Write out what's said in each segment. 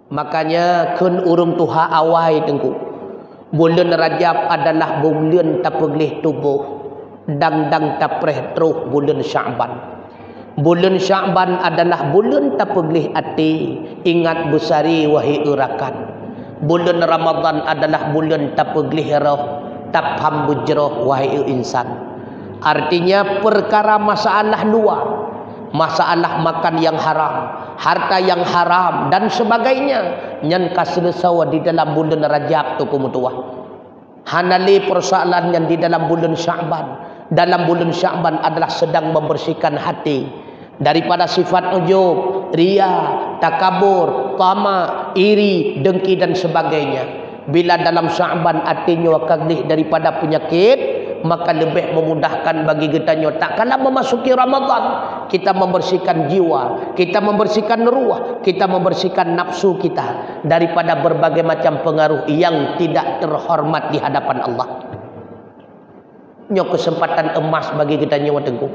Makanya kun urung tuha awai tengku. Bulan Rajab adalah bulan tapeglih tubuh. Dang tapreh terus bulan Sya'ban. Bulan Sya'ban adalah bulan tapeglih hati. Ingat besari wahai urakan. Bulan Ramadan adalah bulan tapeglih roh. Tapham bujroh wahai insan. Artinya perkara masalah luar. Masalah makan yang haram, harta yang haram dan sebagainya nyan kaselesawa di dalam bulan Rajab tu pemutuah. Hanali persoalan yang di dalam bulan Sya'ban. Dalam bulan Sya'ban adalah sedang membersihkan hati daripada sifat ujub, riya, takabur, tama, iri, dengki dan sebagainya. Bila dalam Sya'ban hatinya kaglih daripada penyakit, maka lebih memudahkan bagi kita tak kala memasuki Ramadan kita membersihkan jiwa, kita membersihkan ruh, kita membersihkan nafsu kita daripada berbagai macam pengaruh yang tidak terhormat di hadapan Allah. Nyo kesempatan emas bagi kita nyawa tengku.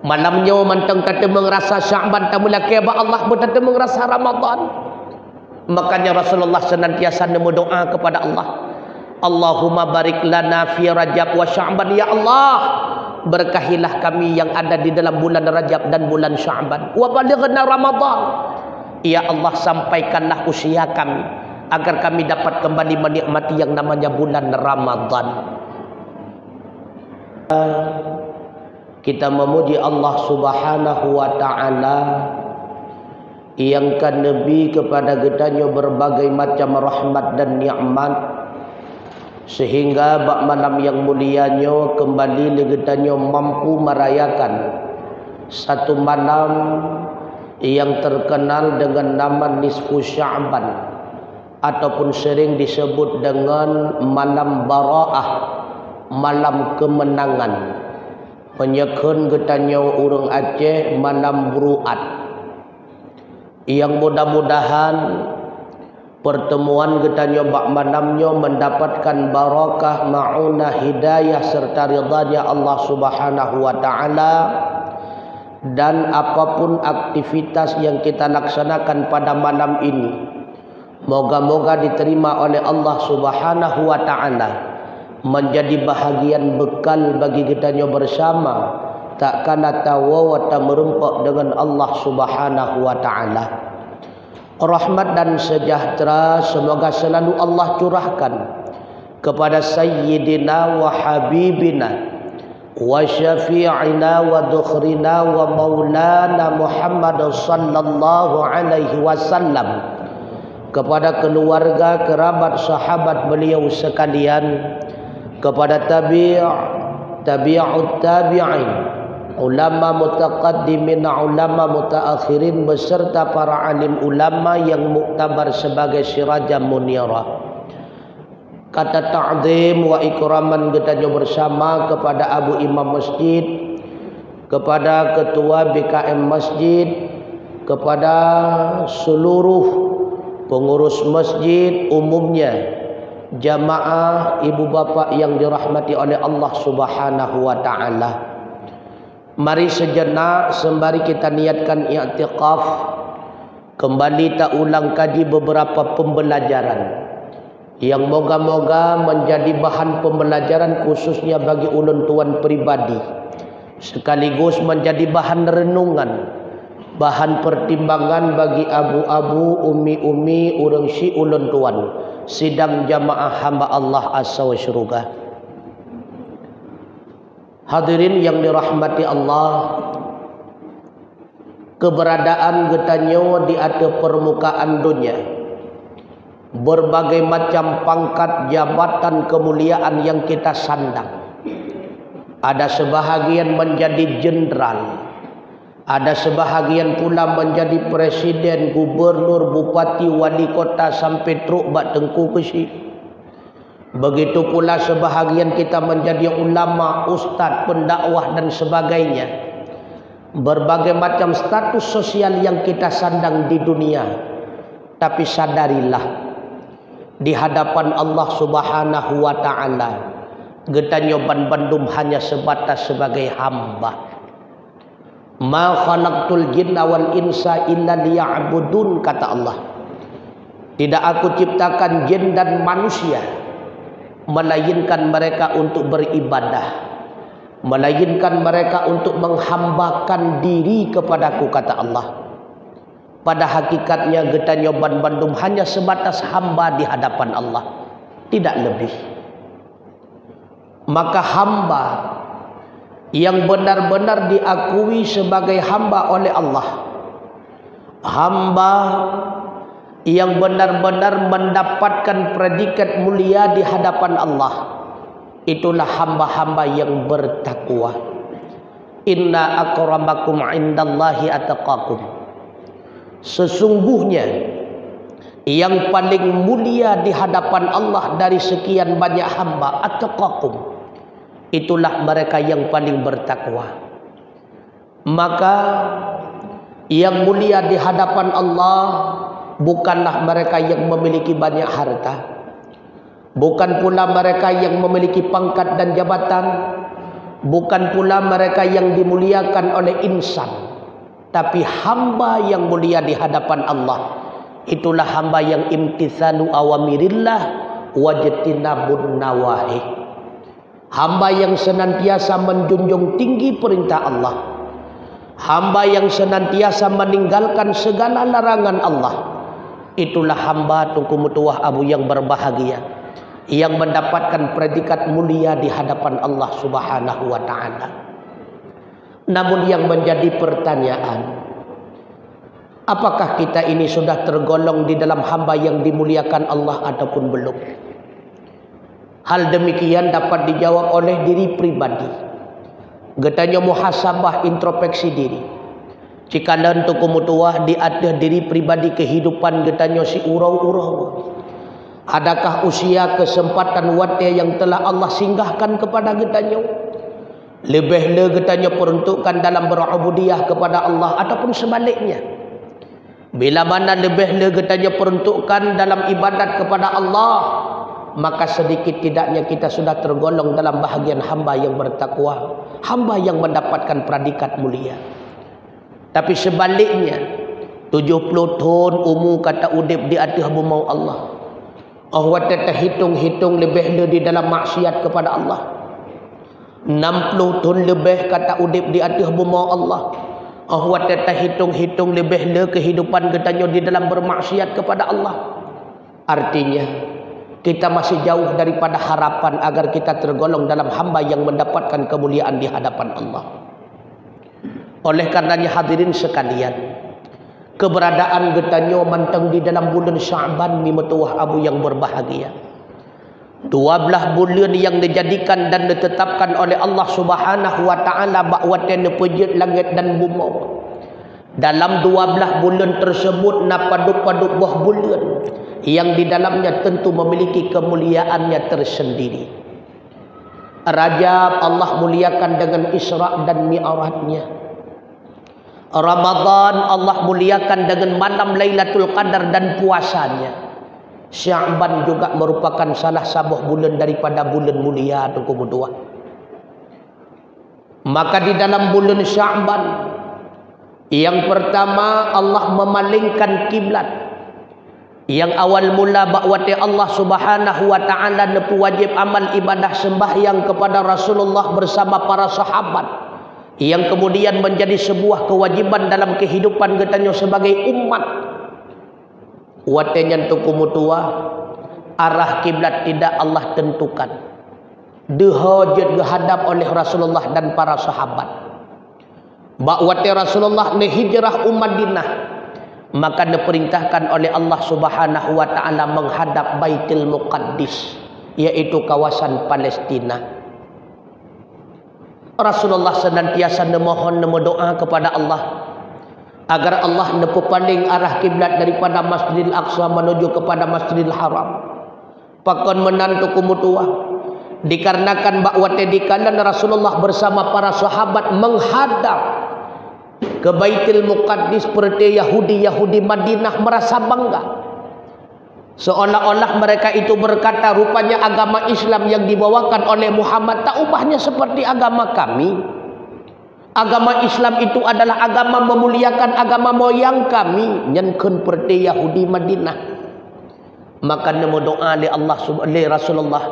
Malamnya mantang kata mengrasa Sya'ban tamula keba Allah berkata mengrasa Ramadan. Makanya Rasulullah senantiasa berdoa kepada Allah. Allahumma barik lana fi Rajab wa Sya'ban. Ya Allah, berkahilah kami yang ada di dalam bulan Rajab dan bulan Sya'ban. Wa balighna Ramadan. Ya Allah, sampaikanlah usia kami agar kami dapat kembali menikmati yang namanya bulan Ramadan. Kita memuji Allah Subhanahu wa taala yang kan Nabi kepada kitanya berbagai macam rahmat dan nikmat, sehingga bak malam yang mulianya kembali legetanya mampu merayakan satu malam yang terkenal dengan nama nisfu Sya'ban ataupun sering disebut dengan malam Bara'ah, malam kemenangan. Penyekun getanya urang Aceh malam Buruat. Yang mudah-mudahan pertemuan getanya bak malamnya mendapatkan barakah, ma'unah, hidayah serta ridhanya Allah Subhanahu wa taala, dan apapun aktivitas yang kita laksanakan pada malam ini moga-moga diterima oleh Allah Subhanahu wa taala, menjadi bahagian bekal bagi kitanya bersama tak kana tawa wa merempak dengan Allah Subhanahu wa taala. Rahmat dan sejahtera semoga selalu Allah curahkan kepada sayyidina wa habibina wa syafi'ina wa dukhrina wa maulana Muhammad sallallahu alaihi wasallam, kepada keluarga, kerabat, sahabat beliau sekalian, kepada tabi'ut tabi'in, ulama mutaqaddimin, ulama mutaakhirin, beserta para alim ulama yang muktabar sebagai sirajam munira. Kata ta'zim wa ikraman kita bersama kepada Abu Imam Masjid, kepada Ketua BKM Masjid, kepada seluruh pengurus masjid umumnya, jamaah, ibu bapa yang dirahmati oleh Allah Subhanahu wa taala. Mari sejenak sembari kita niatkan i'tikaf, kembali tak ulang kaji beberapa pembelajaran yang moga-moga menjadi bahan pembelajaran khususnya bagi ulun tuan pribadi, sekaligus menjadi bahan renungan, bahan pertimbangan bagi abu-abu, umi-umi, urang si ulun tuan sidang jamaah hamba Allah Azza wa Syurga. Hadirin yang dirahmati Allah, keberadaan getanyo di atas permukaan dunia, berbagai macam pangkat, jabatan, kemuliaan yang kita sandang. Ada sebahagian menjadi jenderal, ada sebahagian pula menjadi presiden, gubernur, bupati, wali kota sampai truk bak tengku besi. Begitu pula sebahagian kita menjadi ulama, ustaz, pendakwah dan sebagainya. Berbagai macam status sosial yang kita sandang di dunia. Tapi sadarilah, di hadapan Allah Subhanahu wa taala, getanyo bandum hanya sebatas sebagai hamba. Ma khalaqtul jinna wal insa illa liya'budun, kata Allah. Tidak aku ciptakan jin dan manusia melainkan mereka untuk beribadah, melainkan mereka untuk menghambakan diri kepadaku, kata Allah. Pada hakikatnya Getanyo Ban Bandung hanya sebatas hamba di hadapan Allah, tidak lebih. Maka hamba yang benar-benar diakui sebagai hamba oleh Allah, hamba yang benar-benar mendapatkan predikat mulia di hadapan Allah, itulah hamba-hamba yang bertakwa. Inna akramakum indallahi ataqakum. Sesungguhnya yang paling mulia di hadapan Allah dari sekian banyak hamba, ataqakum, itulah mereka yang paling bertakwa. Maka yang mulia di hadapan Allah bukanlah mereka yang memiliki banyak harta, bukan pula mereka yang memiliki pangkat dan jabatan, bukan pula mereka yang dimuliakan oleh insan, tapi hamba yang mulia di hadapan Allah itulah hamba yang imtithalu awamirillah wajtinabun nawahi, hamba yang senantiasa menjunjung tinggi perintah Allah, hamba yang senantiasa meninggalkan segala larangan Allah. Itulah hamba Tunku Mutuah Abu yang berbahagia, yang mendapatkan predikat mulia di hadapan Allah Subhanahu wa ta'ala. Namun yang menjadi pertanyaan, apakah kita ini sudah tergolong di dalam hamba yang dimuliakan Allah ataupun belum? Hal demikian dapat dijawab oleh diri pribadi. Getanyo muhasabah, introspeksi diri. Jika lentu kumutuah di atas diri pribadi kehidupan getanyo si urau-urau, adakah usia kesempatan wate yang telah Allah singgahkan kepada getanyo lebih le getanyo peruntukkan dalam berubudiyah kepada Allah ataupun sebaliknya? Bila mana lebih le getanyo peruntukkan dalam ibadat kepada Allah, maka sedikit tidaknya kita sudah tergolong dalam bahagian hamba yang bertakwa, hamba yang mendapatkan predikat mulia. Tapi sebaliknya, 70 tahun umur kata udip di atas bumi Allah, awak terhitung-hitung lebih le di dalam maksiat kepada Allah. 60 tahun lebih kata udip di atas bumi Allah, awak terhitung-hitung lebih le kehidupan getanyo di dalam bermaksiat kepada Allah. Artinya kita masih jauh daripada harapan agar kita tergolong dalam hamba yang mendapatkan kemuliaan di hadapan Allah. Oleh karenanya hadirin sekalian, keberadaan getanyo manteng di dalam bulan Sya'ban ni Mutuah Abu yang berbahagia. 12 bulan yang dijadikan dan ditetapkan oleh Allah Subhanahu wa ta'ala bakwatan nepejit langit dan bumi. Dalam 12 bulan tersebut napaduk-paduk buah bulan yang di dalamnya tentu memiliki kemuliaannya tersendiri. Rajab Allah muliakan dengan Isra dan Mi'rajnya. Ramadan Allah muliakan dengan malam Lailatul Qadar dan puasanya. Sya'ban juga merupakan salah sebuah bulan daripada bulan mulia Tunku Mutuah. Maka di dalam bulan Sya'ban, yang pertama Allah memalingkan kiblat. Yang awal mula bakwati Allah Subhanahu wa ta'ala nepu wajib amal ibadah sembahyang kepada Rasulullah bersama para sahabat, yang kemudian menjadi sebuah kewajiban dalam kehidupan getanyo sebagai umat. Watenya Tunku Mutuah, arah kiblat tidak Allah tentukan, dihajat dihadap oleh Rasulullah dan para sahabat. Bakwati Rasulullah ne hijrah Madinah, maka diperintahkan oleh Allah Subhanahu wa ta'ala menghadap Baitul Muqaddis, yaitu kawasan Palestina. Rasulullah senantiasa memohon doa kepada Allah agar Allah nepepaling arah kiblat daripada Masjidil Aqsa menuju kepada Masjidil Haram. Pakon menantu kumutuah, dikarenakan bakwate dikalan Rasulullah bersama para sahabat menghadap ke Baitul Muqaddis seperti Yahudi Madinah merasa bangga. Seolah-olah mereka itu berkata, rupanya agama Islam yang dibawakan oleh Muhammad tak ubahnya seperti agama kami. Agama Islam itu adalah agama memuliakan agama moyang kami. Nyenken seperti Yahudi Madinah. Maka nemu doa li Allah li Rasulullah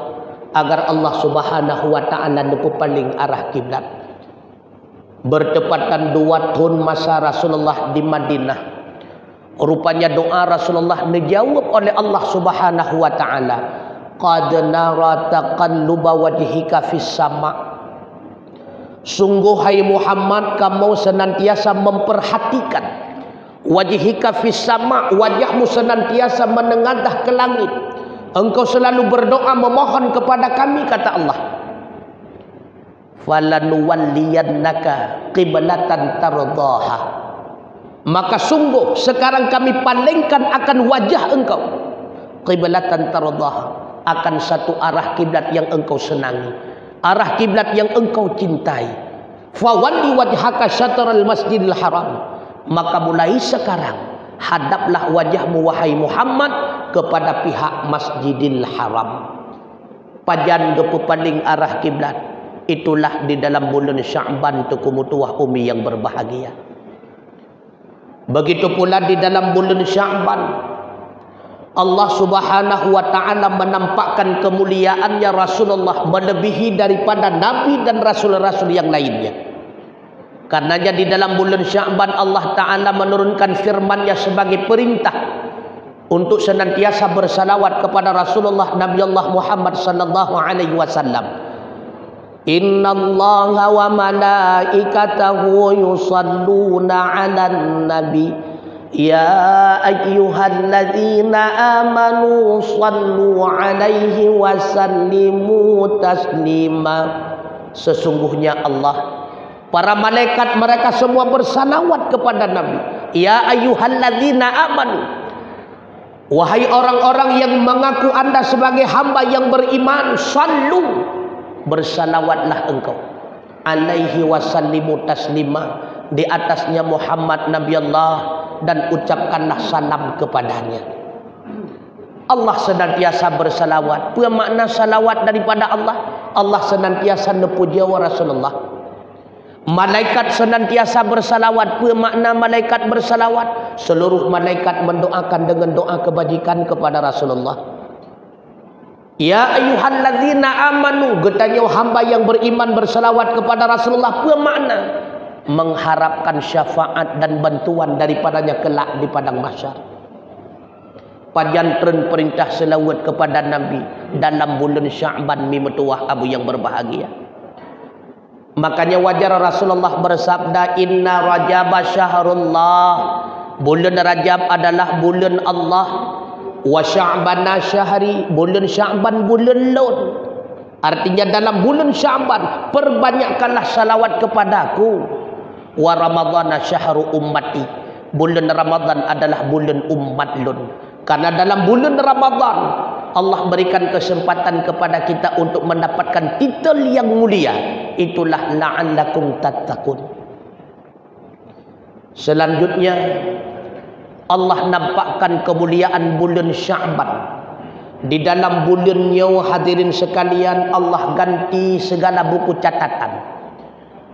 agar Allah Subhanahu wa taala nepu paling arah kiblat. Bertepatan 2 tahun masa Rasulullah di Madinah. Rupanya doa Rasulullah dijawab oleh Allah Subhanahu wa taala. Qad nara taqalluba wajhika fis sama'. Sungguh hai Muhammad, kamu senantiasa memperhatikan wajhika fis sama', wajahmu senantiasa menengadah ke langit. Engkau selalu berdoa memohon kepada kami, kata Allah. Falanuwalliyannaka qiblatan tardaha. Maka sungguh sekarang kami palingkan akan wajah engkau qiblatan tardaha, akan satu arah kiblat yang engkau senangi, arah kiblat yang engkau cintai. Fawalli wajhaka syatral masjidil haram. Maka mulai sekarang hadaplah wajahmu wahai Muhammad kepada pihak Masjidil Haram. Pajan gepu paling arah kiblat. Itulah di dalam bulan Sya'ban tukumutuah umi yang berbahagia. Begitu pula di dalam bulan Sya'ban Allah Subhanahu wa taala menampakkan kemuliaannya Rasulullah melebihi daripada nabi dan rasul-rasul yang lainnya. Karenanya di dalam bulan Sya'ban Allah taala menurunkan firman-Nya sebagai perintah untuk senantiasa bersalawat kepada Rasulullah Nabi Allah Muhammad sallallahu alaihi wasallam. Innallaha wa malaikatahu yusalluna 'alan nabi ya ayyuhalladzina amanu sallu 'alaihi wa sallimu taslima. Sesungguhnya Allah, para malaikat mereka semua bersalawat kepada Nabi. Ya ayyuhalladzina amanu, wahai orang-orang yang mengaku anda sebagai hamba yang beriman, sallu, bersalawatlah engkau, alaihi wasallimu taslima, di atasnya Muhammad Nabi Allah, dan ucapkanlah salam kepadanya. Allah senantiasa bersalawat. Apa makna salawat daripada Allah? Allah senantiasa nepuja wa Rasulullah. Malaikat senantiasa bersalawat. Apa makna malaikat bersalawat? Seluruh malaikat mendoakan dengan doa kebajikan kepada Rasulullah. Ya ayyuhalladzina amanu, getanya hamba yang beriman bersalawat kepada Rasulullah. Apa makna? Mengharapkan syafaat dan bantuan daripadanya kelak di padang mahsyar. Pajantren perintah selawat kepada Nabi dalam bulan Sya'ban mimetuah abu yang berbahagia. Makanya wajar Rasulullah bersabda, Inna Rajaba syahrullah, bulan Rajab adalah bulan Allah, wa Sya'bana syahri, bulan Sya'ban bulan Lun. Artinya dalam bulan Sya'ban perbanyakkanlah salawat kepadaku. Wa Ramadhana syahru ummati, bulan Ramadan adalah bulan umat Lun. Karena dalam bulan Ramadan Allah berikan kesempatan kepada kita untuk mendapatkan titel yang mulia. Itulah la'allakum tattaqun. Selanjutnya Allah nampakkan kemuliaan bulan Sya'ban. Di dalam bulannya hadirin sekalian, Allah ganti segala buku catatan.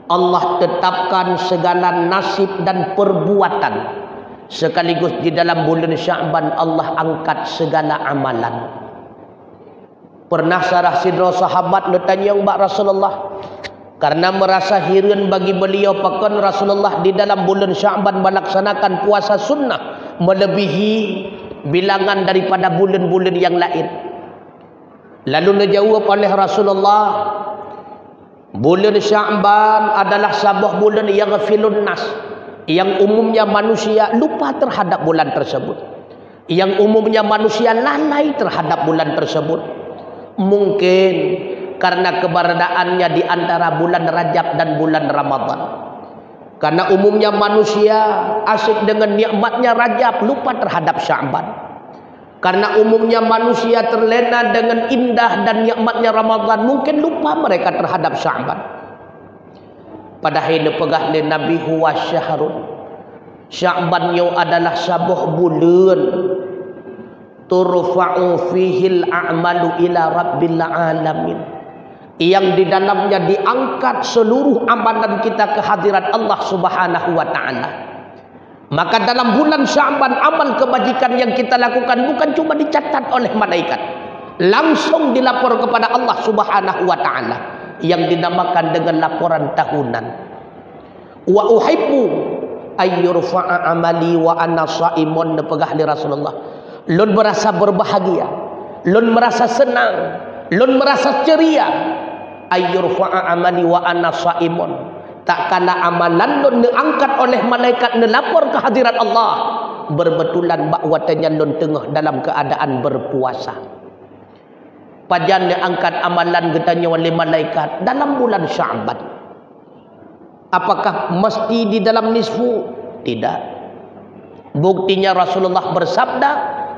Allah tetapkan segala nasib dan perbuatan. Sekaligus di dalam bulan Sya'ban Allah angkat segala amalan. Pernah sarah sidra sahabat bertanya mbak Rasulullah, karena merasa heran bagi beliau pakan Rasulullah di dalam bulan Sya'ban melaksanakan puasa sunnah melebihi bilangan daripada bulan-bulan yang lain. Lalu dijawab oleh Rasulullah, bulan Sya'ban adalah sebuah bulan yang ghafilun nas, yang umumnya manusia lupa terhadap bulan tersebut, yang umumnya manusia lalai terhadap bulan tersebut. Mungkin karena keberadaannya di antara bulan Rajab dan bulan Ramadan. Karena umumnya manusia asyik dengan nikmatnya Rajab, lupa terhadap Sya'ban. Karena umumnya manusia terlena dengan indah dan nikmatnya Ramadan, mungkin lupa mereka terhadap Sya'ban. Padahal ini pegah ni Nabi huwa syahrun. Sya'ban yang adalah sebuah bulan turfa'u fihil a'malu ila rabbil alamin, yang di dalamnya diangkat seluruh amalan kita ke hadirat Allah Subhanahu wa taala. Maka dalam bulan Sya'ban amal kebajikan yang kita lakukan bukan cuma dicatat oleh malaikat, langsung dilapor kepada Allah Subhanahu wa taala yang dinamakan dengan laporan tahunan. Wa uhibbu ayyurfa'a amali wa ana shaimun, nepegah li Rasulullah. Lun merasa berbahagia, lun merasa senang, lun merasa ceria. Ayyurfa'a amali wa ana shaimun, tak kala amalan lun diangkat oleh malaikat nelapor ke hadirat Allah, berbetulan bakwatanya lun tengah dalam keadaan berpuasa. Pajan diangkat amalan getanya oleh malaikat dalam bulan Sya'ban. Apakah mesti di dalam nisfu? Tidak. Buktinya Rasulullah bersabda,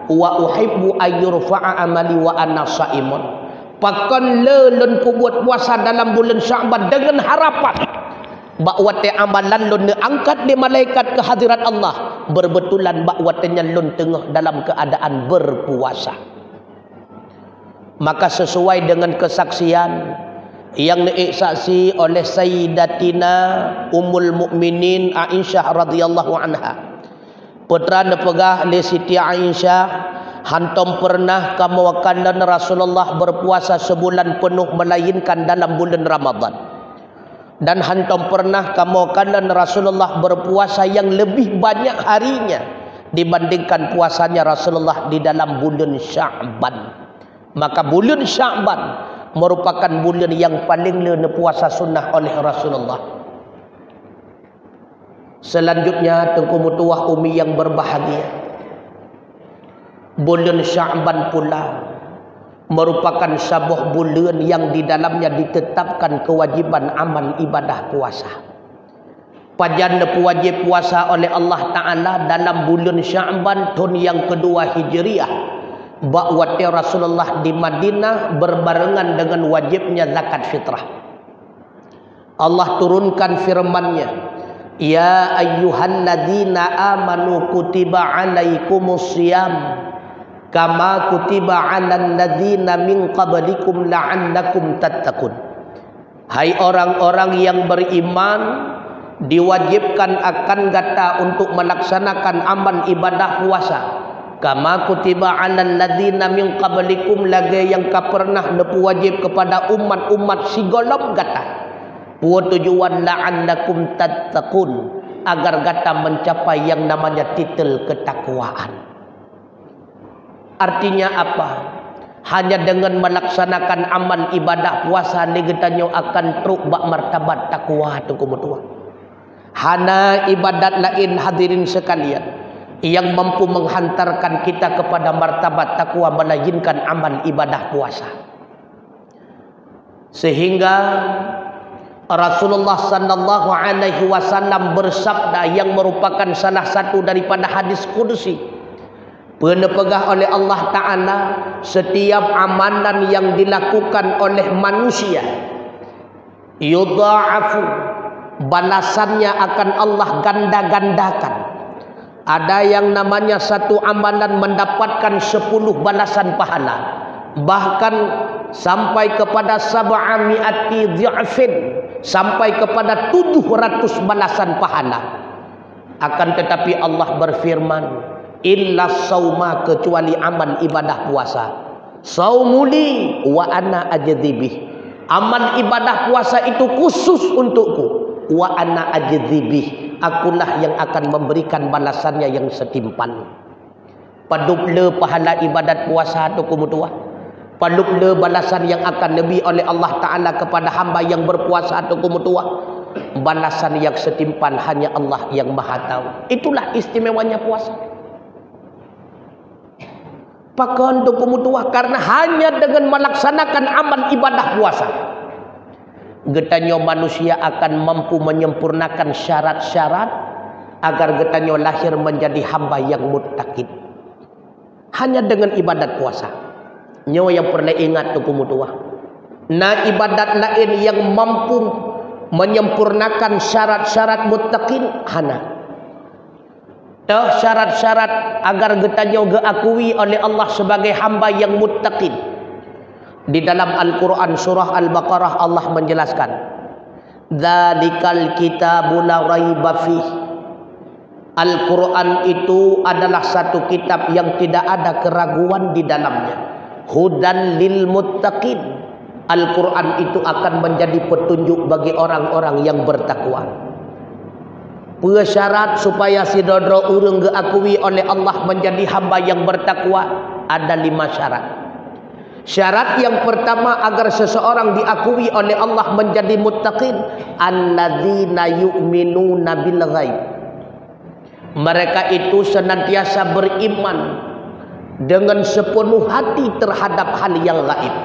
wa uhibbu ayyurfa'a amali wa ana shaimun. Pakan lun buat puasa dalam bulan Sya'ban dengan harapan bahawa amalan lun angkat di malaikat ke hadirat Allah, berbetulan bakwatnya lun tengah dalam keadaan berpuasa. Maka sesuai dengan kesaksian yang disaksi oleh Sayyidatina Ummul Mukminin Aisyah radhiyallahu anha, putra nepegah li Siti Aisyah, hantom pernah kamu akan Rasulullah berpuasa sebulan penuh melainkan dalam bulan Ramadan. Dan hantom pernah kamu akan Rasulullah berpuasa yang lebih banyak harinya dibandingkan puasanya Rasulullah di dalam bulan Sya'ban. Maka bulan Sya'ban merupakan bulan yang paling lena puasa sunnah oleh Rasulullah. Selanjutnya Tengku Mutuah Umi yang berbahagia, bulan Sya'ban pula merupakan sebuah bulan yang di dalamnya ditetapkan kewajiban amal ibadah puasa. Pajan wajib puasa oleh Allah Ta'ala dalam bulan Sya'ban tahun yang kedua Hijriah, bakwati Rasulullah di Madinah berbarengan dengan wajibnya zakat fitrah. Allah turunkan firman-Nya, ya ayyuhalladzina amanu kutiba alaikumus syiyam kama kutiba 'alal ladzina min qablikum la'allakum tattaqun. Hai orang-orang yang beriman, diwajibkan akan gata untuk melaksanakan amal ibadah puasa kama kutiba 'alal ladzina min qablikum, lagi yang ka pernah nepu wajib kepada umat-umat sigolom gata. Puan tujuan la'allakum tattaqun, agar gata mencapai yang namanya titel ketakwaan. Artinya apa? Hanya dengan melaksanakan amal ibadah puasa ni getanyo akan truk bak martabat takwa tu kemutuan. Hana ibadat lain hadirin sekalian yang mampu menghantarkan kita kepada martabat takwa melainkan amal ibadah puasa. Sehingga Rasulullah sallallahu alaihi wasallam bersabda yang merupakan salah satu daripada hadis qudsi, penepegah oleh Allah Ta'ala, setiap amalan yang dilakukan oleh manusia yudha'afu, balasannya akan Allah ganda-gandakan. Ada yang namanya satu amalan mendapatkan 10 balasan pahala, bahkan sampai kepada sab'ami'ati dhi'fin, sampai kepada 700 balasan pahala. Akan tetapi Allah berfirman, illa sauma, kecuali amal ibadah puasa. Saumuli wa ana ajdzibih, amal ibadah puasa itu khusus untukku. Wa ana ajdzibih, akulah yang akan memberikan balasannya yang setimpal. Paduple pahala ibadat puasa tu kumutua, paduple balasan yang akan lebih oleh Allah Ta'ala kepada hamba yang berpuasa tu kumutua, balasan yang setimpal hanya Allah yang maha tahu. Itulah istimewanya puasa. Pakai untuk pemutuah, karena hanya dengan melaksanakan amal ibadah puasa getanyo manusia akan mampu menyempurnakan syarat-syarat agar getanyo lahir menjadi hamba yang muttaqin. Hanya dengan ibadat puasa. Nyo yang pernah ingat tu pemutuah, nah ibadat lain yang mampu menyempurnakan syarat-syarat muttaqin hana syarat-syarat agar getanyo geakui oleh Allah sebagai hamba yang muttaqin. Di dalam Al-Quran surah Al-Baqarah Allah menjelaskan, dzalikal kitabu la raiba fih, Al-Quran itu adalah satu kitab yang tidak ada keraguan di dalamnya. Hudan lil muttaqin. Al-Quran itu akan menjadi petunjuk bagi orang-orang yang bertakwa. Persyarat supaya si dodro urang diakui oleh Allah menjadi hamba yang bertakwa ada 5 syarat. Syarat yang pertama agar seseorang diakui oleh Allah menjadi muttaqin, alladzina yu'minuna bil ghaib. Mereka itu senantiasa beriman dengan sepenuh hati terhadap hal yang gaib.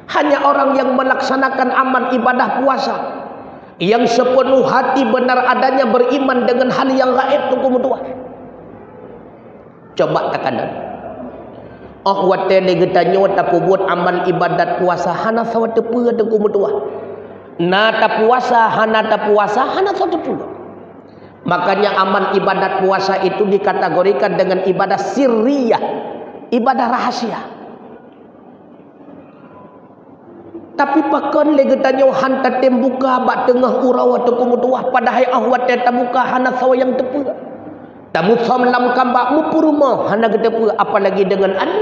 Hanya orang yang melaksanakan amal ibadah puasa yang sepenuh hati benar adanya beriman dengan hal yang gaib tu kemudian. Coba tekanan. Oh wate legetanyo tapi buat amal ibadat puasa hana sawatepu tu kemudian. Na ta puasa hana sawatepu. Makanya amal ibadat puasa itu dikategorikan dengan ibadah sirriyah, ibadah rahasia. Tapi pakon legetanyo hanta tembuka bak tengah urau atau kemudian padahal ahwat tabuka hana sawayang tepu. Tamu samlam kambak mupuruma hana getepu apalagi dengan anu.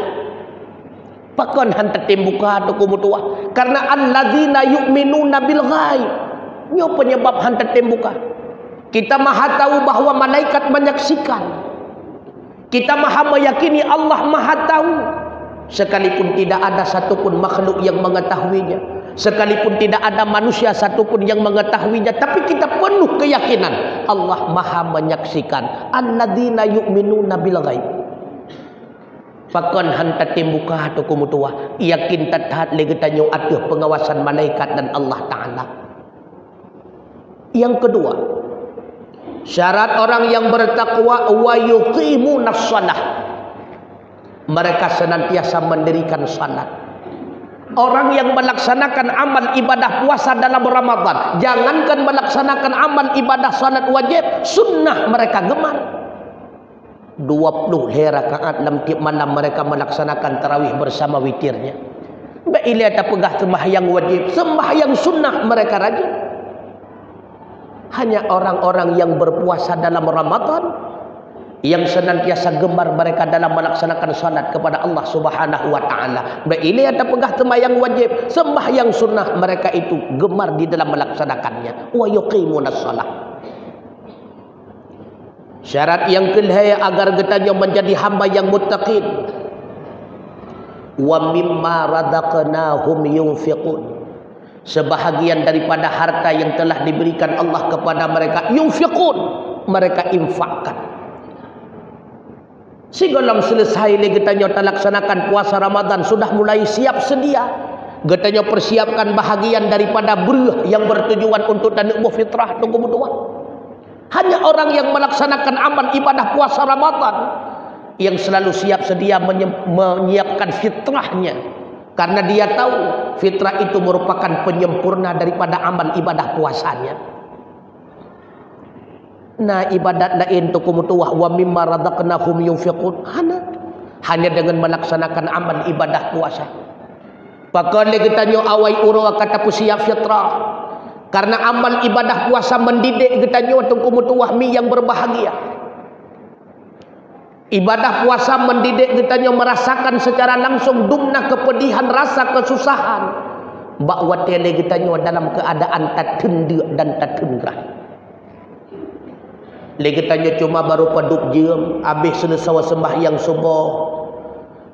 Pakon hanta tembuka atau kemudian karena allazina yu'minuna bil ghaib. Nyo penyebab hanta tembuka. Kita maha tahu bahawa malaikat menyaksikan. Kita maha meyakini Allah maha tahu. Sekalipun tidak ada satupun makhluk yang mengetahuinya. Sekalipun tidak ada manusia satupun yang mengetahuinya. Tapi kita penuh keyakinan Allah maha menyaksikan. Alladzina yu'minuna bil ghaib. Pakon hanta tembuka atau kumutua. Yakin tathat legetanyo atuh pengawasan malaikat dan Allah Ta'ala. Yang kedua, syarat orang yang bertakwa wa yuqimunas shalah. Mereka senantiasa mendirikan salat. Orang yang melaksanakan amal ibadah puasa dalam Ramadan, jangankan melaksanakan amal ibadah salat wajib, sunnah mereka gemar. 20 rakaat dalam tiap malam mereka melaksanakan tarawih bersama witirnya. Bila tak pegah sembahyang wajib, sembahyang sunnah mereka rajin. Hanya orang-orang yang berpuasa dalam Ramadan yang senantiasa gemar mereka dalam melaksanakan salat kepada Allah Subhanahu wa taala. Bila ada pegah sembahyang wajib, sembahyang sunnah mereka itu gemar di dalam melaksanakannya. Wa yuqimunas shalah. Syarat yang kedua agar kita menjadi hamba yang muttaqin. Wa mimma razaqnahum yunfiqun. Sebahagian daripada harta yang telah diberikan Allah kepada mereka, yunfiqun, mereka infakkan. Sigolam selesai lagi tanya laksanakan puasa Ramadan, sudah mulai siap sedia. Getanya persiapkan bahagian daripada beruh yang bertujuan untuk tanuk fitrah tunggu berdoa. Hanya orang yang melaksanakan amal ibadah puasa Ramadan yang selalu siap sedia menyiapkan fitrahnya. Karena dia tahu fitrah itu merupakan penyempurna daripada amal ibadah puasanya. Nah ibadat lain tu kumutuwah wa mimma razaqnahum yunfiqun hanya dengan melaksanakan amal ibadah puasa. Pakon lagi tanya awai uro kata siap fitrah. Karena amal ibadah puasa mendidik kita nyo tu kumutuwah mi yang berbahagia. Ibadah puasa mendidik kita nyo merasakan secara langsung dumna kepedihan, rasa kesusahan. Bakwa tele kita nyo dalam keadaan tertunduk dan tertenggelam. Lagi tanya cuma baru paduk jam habis selesai sembahyang subuh,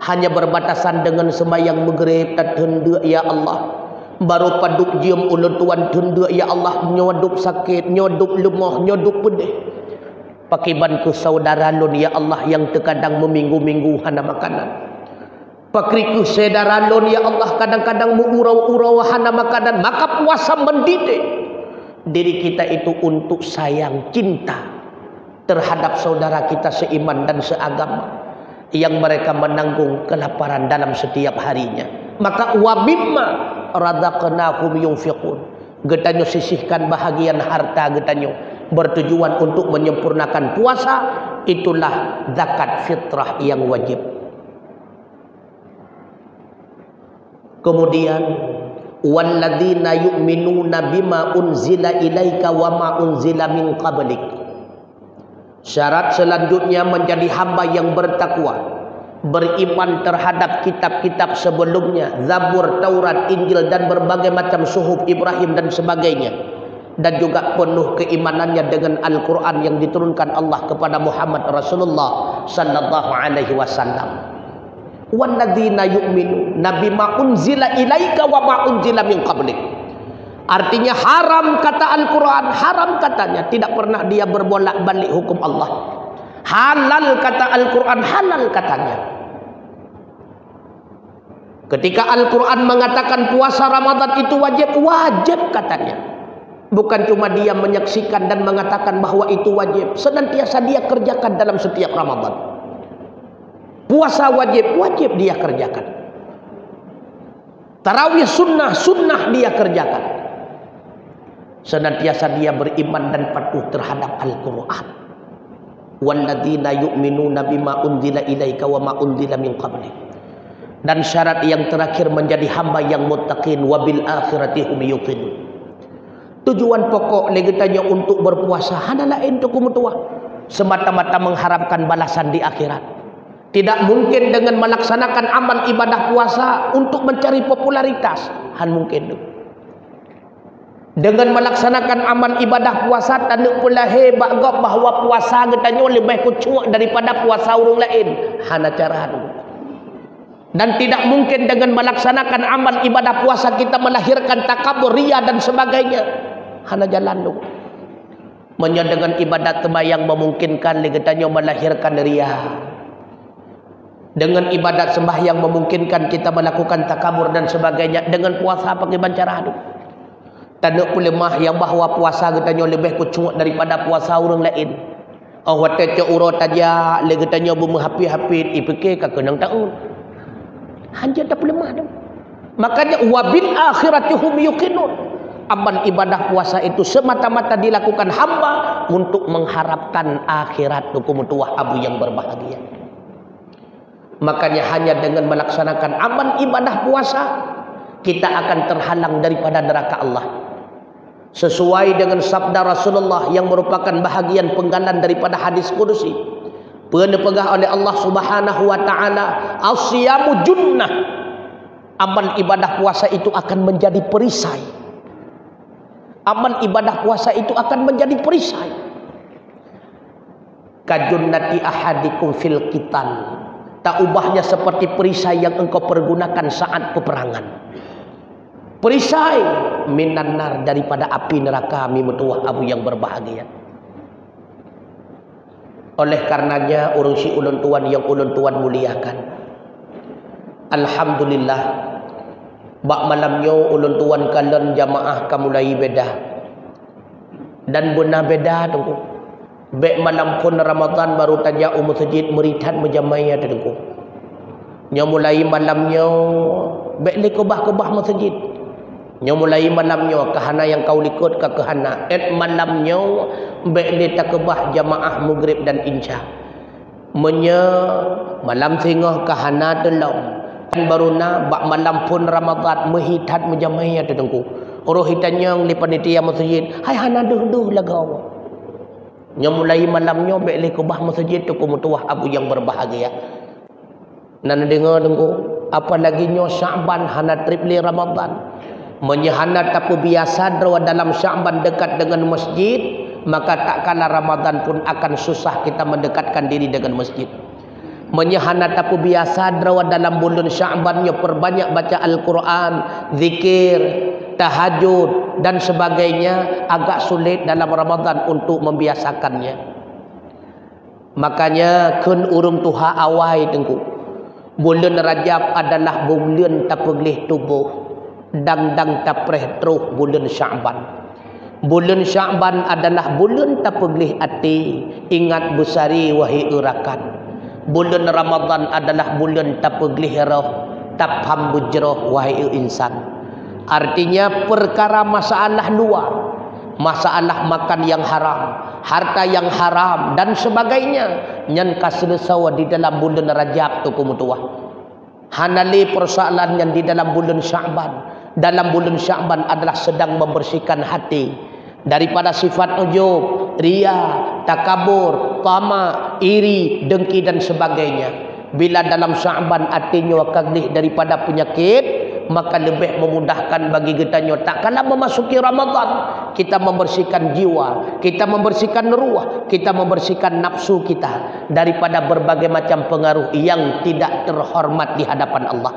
hanya berbatasan dengan sembahyang maghrib tertunduk ya Allah. Baru paduk jam ulun tuan tunduk ya Allah, nyodup sakit, nyodup lemah, nyodup pedih. Pakiban ku saudara lun ya Allah yang terkadang meminggu-minggu hana makanan. Pakriku saudara lun ya Allah kadang-kadang mengurau-urau hana makanan, maka puasa mendidik diri kita itu untuk sayang, cinta terhadap saudara kita seiman dan seagama yang mereka menanggung kelaparan dalam setiap harinya. Maka wa mimma razaqnahum yunfiqun. Getanyo sisihkan bahagian harta getanyo bertujuan untuk menyempurnakan puasa, itulah zakat fitrah yang wajib. Kemudian walladzina yu'minuna bima unzila ilaika wa ma unzila min qablik. Syarat selanjutnya menjadi hamba yang bertakwa, beriman terhadap kitab-kitab sebelumnya, Zabur, Taurat, Injil dan berbagai macam suhuf Ibrahim dan sebagainya, dan juga penuh keimanannya dengan Al-Quran yang diturunkan Allah kepada Muhammad Rasulullah sallallahu alaihi wasallam. Walladzina yu'minu nabi ma unzila ilaika wa ma unzila min qablik. Artinya haram kata Al-Quran, haram katanya, tidak pernah dia berbolak-balik hukum Allah. Halal kata Al-Quran, halal katanya. Ketika Al-Quran mengatakan puasa Ramadan itu wajib, wajib katanya. Bukan cuma dia menyaksikan dan mengatakan bahwa itu wajib, senantiasa dia kerjakan dalam setiap Ramadan. Puasa wajib, wajib dia kerjakan. Tarawih sunnah, sunnah dia kerjakan. Senantiasa dia beriman dan patuh terhadap Al-Quran. Walladzina yu'minuna bima unzila ilaika wa ma unzila min qablik. Dan syarat yang terakhir menjadi hamba yang muttaqin, wabil akhirati hum yuqinun. Tujuan pokok legetanya untuk berpuasa hanyalah untuk mutuah, semata-mata mengharapkan balasan di akhirat. Tidak mungkin dengan melaksanakan amal ibadah puasa untuk mencari popularitas, han mungkin tu. Dengan melaksanakan amal ibadah puasa tanda pula hebat gak bahawa puasa katanya lebih kucuak daripada puasa orang lain. Hana cara tu. Dan tidak mungkin dengan melaksanakan amal ibadah puasa kita melahirkan takabur, riya dan sebagainya. Hana jalan tu. Menyo dengan ibadat sembahyang memungkinkan katanya melahirkan riya. Dengan ibadat sembahyang memungkinkan kita melakukan takabur dan sebagainya. Dengan puasa pakai cara tu. Tanda ulemah yang bahawa puasa katanya lebih kucung daripada puasa orang lain. Awak tanya urut aja, le katanya berhapi-hapi, ipikir ka kenang taun. Hanya tak ulemah tu. Makanya wabil akhiratihum yuqinun. Amal ibadah puasa itu semata-mata dilakukan hamba untuk mengharapkan akhirat hukum tuah abu yang berbahagia. Makanya hanya dengan melaksanakan amal ibadah puasa kita akan terhalang daripada neraka Allah. Sesuai dengan sabda Rasulullah yang merupakan bahagian penggalan daripada hadis kudusi. Pernah pegah oleh Allah Subhanahu wa taala, "As-siyamu junnah." Amal ibadah puasa itu akan menjadi perisai. Amal ibadah puasa itu akan menjadi perisai. Kajunnati ahadikum fil qital. Tak ubahnya seperti perisai yang engkau pergunakan saat peperangan. Perisai minan nar daripada api neraka mimutuah abu yang berbahagia. Oleh karenanya urang si ulun tuan yang ulun tuan muliakan, alhamdulillah bak malamnya ulun tuan kalian jamaah kamulai beda dan benar beda tunggu. Bek malam pun Ramadan baru tanya masjid meritat menjamaya tunggu. Nya mulai malamnya bek le kebah-kebah masjid. Nya mulai malamnya kahana yang kau likut ke kahana. Malamnya bek tak kebah jamaah maghrib dan insya. Menya malam singah kahana telom. Dan baruna bak malam pun Ramadan mehitat menjamaya tengku. Orang hitannya li panitia masjid, hai hana duh lagaw. Nya mulai malamnya bek le kebah masjid tu mutuah abu yang berbahagia. Nan dengar tengku, apalagi nya Syaban hana trip li Ramadan. Menyehana tapu biasa dalam Syaban dekat dengan masjid, maka tak kala Ramadan pun akan susah kita mendekatkan diri dengan masjid. Menyehana tapu biasa dalam bulan Syabannya perbanyak baca Al-Quran, zikir, tahajud dan sebagainya, agak sulit dalam Ramadan untuk membiasakannya. Makanya kun urung tuha awai tengku. Bulan Rajab adalah bulan tapeglih tubuh. Dang tapreh terus bulan Syaban. Bulan Syaban adalah bulan tapeglih hati, ingat besari wahai urakan. Bulan Ramadan adalah bulan tapeglih roh, tapham bujroh wahai insan. Artinya perkara masalah luar, masalah makan yang haram, harta yang haram dan sebagainya nyan kaselesau di dalam bulan Rajab tu kumutuah. Hanali persoalan yang di dalam bulan Syaban. Dalam bulan Syaban adalah sedang membersihkan hati, daripada sifat ujub, ria, takabur, tama, iri, dengki dan sebagainya. Bila dalam Sya'ban hatinya wakalih daripada penyakit, maka lebih memudahkan bagi kita tak kala memasuki Ramadan, kita membersihkan jiwa, kita membersihkan ruh, kita membersihkan nafsu kita daripada berbagai macam pengaruh yang tidak terhormat di hadapan Allah.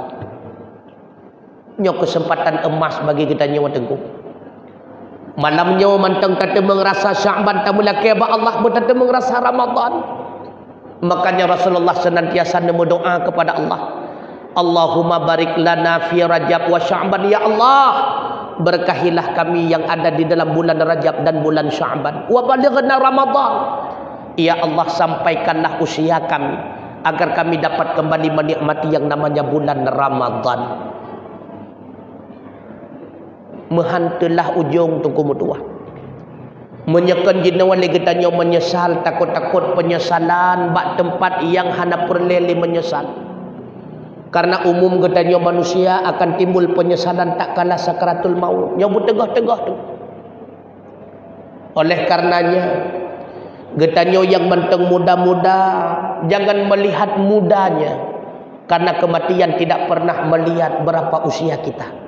Nyo kesempatan emas bagi kita nyawa tengku. Malamnya mantang kata mengerasa Sya'ban tamula keba Allah berkata mengerasa Ramadan. Makanya Rasulullah senantiasa berdoa kepada Allah, Allahumma barik lana fi Rajab wa Sya'ban, ya Allah, berkahilah kami yang ada di dalam bulan Rajab dan bulan Sya'ban, wa balighna Ramadan, ya Allah sampaikanlah usia kami agar kami dapat kembali menikmati yang namanya bulan Ramadan. Mehantulah ujung tunggu mutuah. Menyekan jinawan lagi tanya menyesal, takut-takut penyesalan bak tempat yang hana perleli menyesal. Karena umum katanya manusia akan timbul penyesalan tak kalah sakaratul maut. Yang bertegah-tegah tu. Oleh karenanya, katanya yang menteng muda-muda, jangan melihat mudanya. Karena kematian tidak pernah melihat berapa usia kita.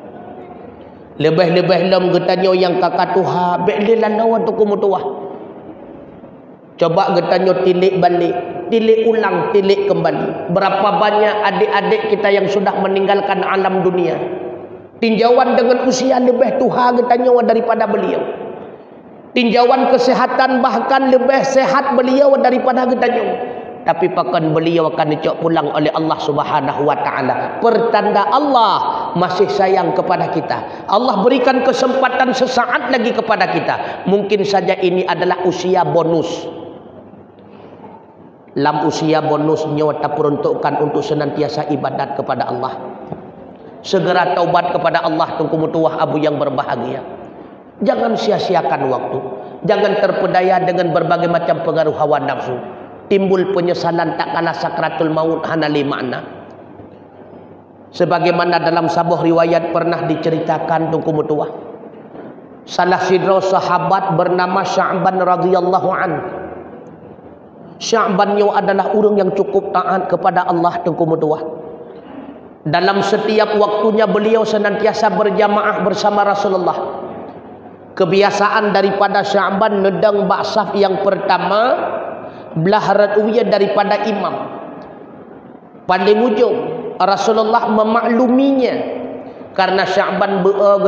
Lebih-lebih lam getanya yang kakak tuha be'lilan lawan tu kumutuah. Coba getanya tilik balik, tilik ulang, tilik kembali. Berapa banyak adik-adik kita yang sudah meninggalkan alam dunia. Tinjauan dengan usia lebih tuha getanya daripada beliau. Tinjauan kesehatan bahkan lebih sehat beliau daripada getanya. Tapi pakan beliau akan dicok pulang oleh Allah Subhanahu wa taala. Pertanda Allah masih sayang kepada kita. Allah berikan kesempatan sesaat lagi kepada kita. Mungkin saja ini adalah usia bonus. Lam usia bonusnya kita peruntukkan untuk senantiasa ibadat kepada Allah. Segera taubat kepada Allah tunggu mutuah abu yang berbahagia. Jangan sia-siakan waktu. Jangan terpedaya dengan berbagai macam pengaruh hawa nafsu. Timbul penyesalan tak kalah sakratul maut hana li makna. Sebagaimana dalam sebuah riwayat pernah diceritakan tunggu mutuah. Salah sidra sahabat bernama Sya'ban radhiyallahu an. Sya'ban adalah orang yang cukup taat kepada Allah tunggu mutuah. Dalam setiap waktunya beliau senantiasa berjamaah bersama Rasulullah. Kebiasaan daripada Sya'ban nedang baksaf yang pertama belaharat uya daripada imam. Paling ujung Rasulullah memakluminya karena Sya'ban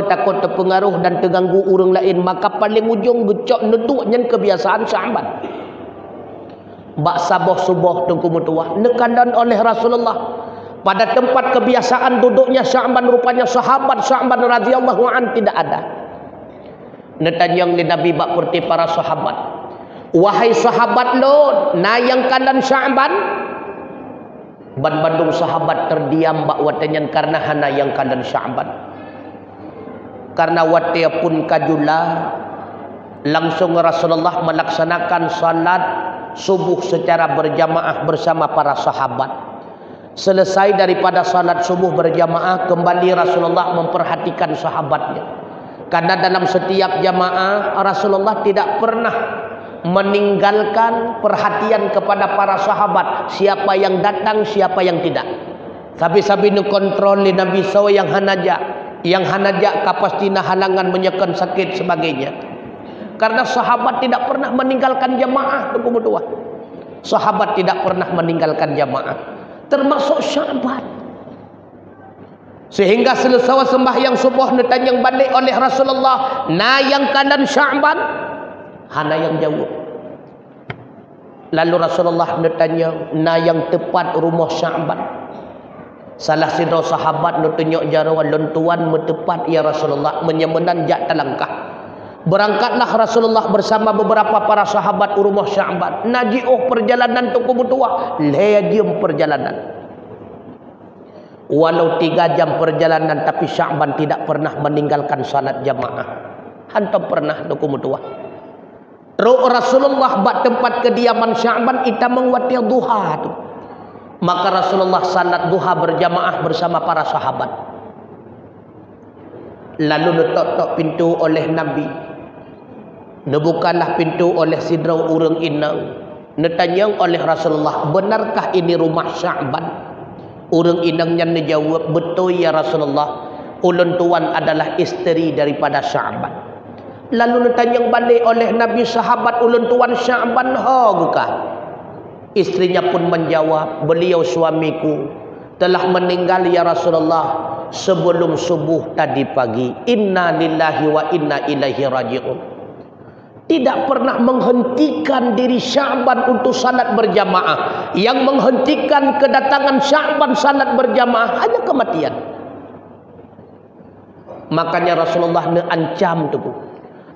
takut terpengaruh dan terganggu orang lain, maka paling ujung gecok neduknya kebiasaan Sya'ban. Bak sabah subuh tunggu mutuah nekadan oleh Rasulullah pada tempat kebiasaan duduknya Sya'ban, rupanya sahabat Sya'ban radhiyallahu an tidak ada. Netanyang li Nabi bak purti para sahabat, wahai sahabat lo, nayang kanan Sya'ban. Bandung sahabat terdiam bak watanyan karena hana yang kanan Sya'ban. Karena watia pun kajula, langsung Rasulullah melaksanakan salat subuh secara berjamaah bersama para sahabat. Selesai daripada salat subuh berjamaah, kembali Rasulullah memperhatikan sahabatnya. Karena dalam setiap jamaah Rasulullah tidak pernah meninggalkan perhatian kepada para sahabat, siapa yang datang, siapa yang tidak. Sabi-sabi nu kontrol li Nabi SAW yang hanaja kapastina halangan menyekan sakit sebagainya. Karena sahabat tidak pernah meninggalkan jamaah tunggu mutuah. Sahabat tidak pernah meninggalkan jamaah, termasuk Sya'ban. Sehingga selesai sembahyang subuh ditanyang balik oleh Rasulullah, na yang kanan Sya'ban, hana yang jauh. Lalu Rasulullah bertanya, na yang tepat rumah Sya'ban. Salah sidra sahabat nutunjuk jarawan lentuan metepat ya Rasulullah, menyemenan jak talangkah. Berangkatlah Rasulullah bersama beberapa para sahabat rumah Sya'ban. Naji'uh perjalanan tu kebutuhan, lejim perjalanan. Walau 3 jam perjalanan, tapi Sya'ban tidak pernah meninggalkan salat jamaah. Hantam pernah tu kebutuhan. Terus Rasulullah bak tempat kediaman Sya'ban ita mengwatir duha tu. Maka Rasulullah salat duha berjamaah bersama para sahabat. Lalu letak-tok pintu oleh Nabi. Nebukalah pintu oleh sidrau urang inang. Netanyang oleh Rasulullah, benarkah ini rumah Sya'ban? Urang inangnya menjawab, betul ya Rasulullah, ulun tuan adalah isteri daripada Sya'ban. Lalu netanyang balik oleh Nabi sahabat, ulun tuan Sya'ban hogkah? Istrinya pun menjawab, beliau suamiku telah meninggal ya Rasulullah sebelum subuh tadi pagi. Inna lillahi wa inna ilaihi raji'un. Tidak pernah menghentikan diri Sya'ban untuk salat berjamaah. Yang menghentikan kedatangan Sya'ban salat berjamaah hanya kematian. Makanya Rasulullah ancam tu,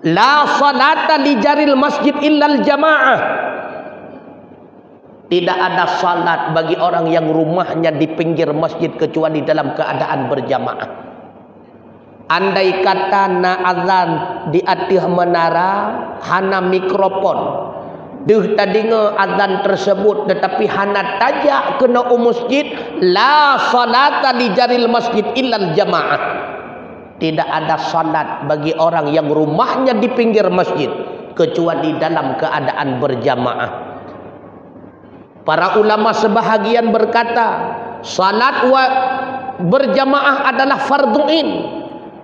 la salata li jaril masjid illal jamaah. Tidak ada salat bagi orang yang rumahnya di pinggir masjid kecuali dalam keadaan berjamaah. Andai kata na azan di atih menara hana mikrofon, deh tadinga azan tersebut tetapi hana tajak kena masjid, la salata li jaril masjid illal jamaah. Tidak ada salat bagi orang yang rumahnya di pinggir masjid kecuali dalam keadaan berjamaah. Para ulama sebahagian berkata, salat berjamaah adalah fardhu'in.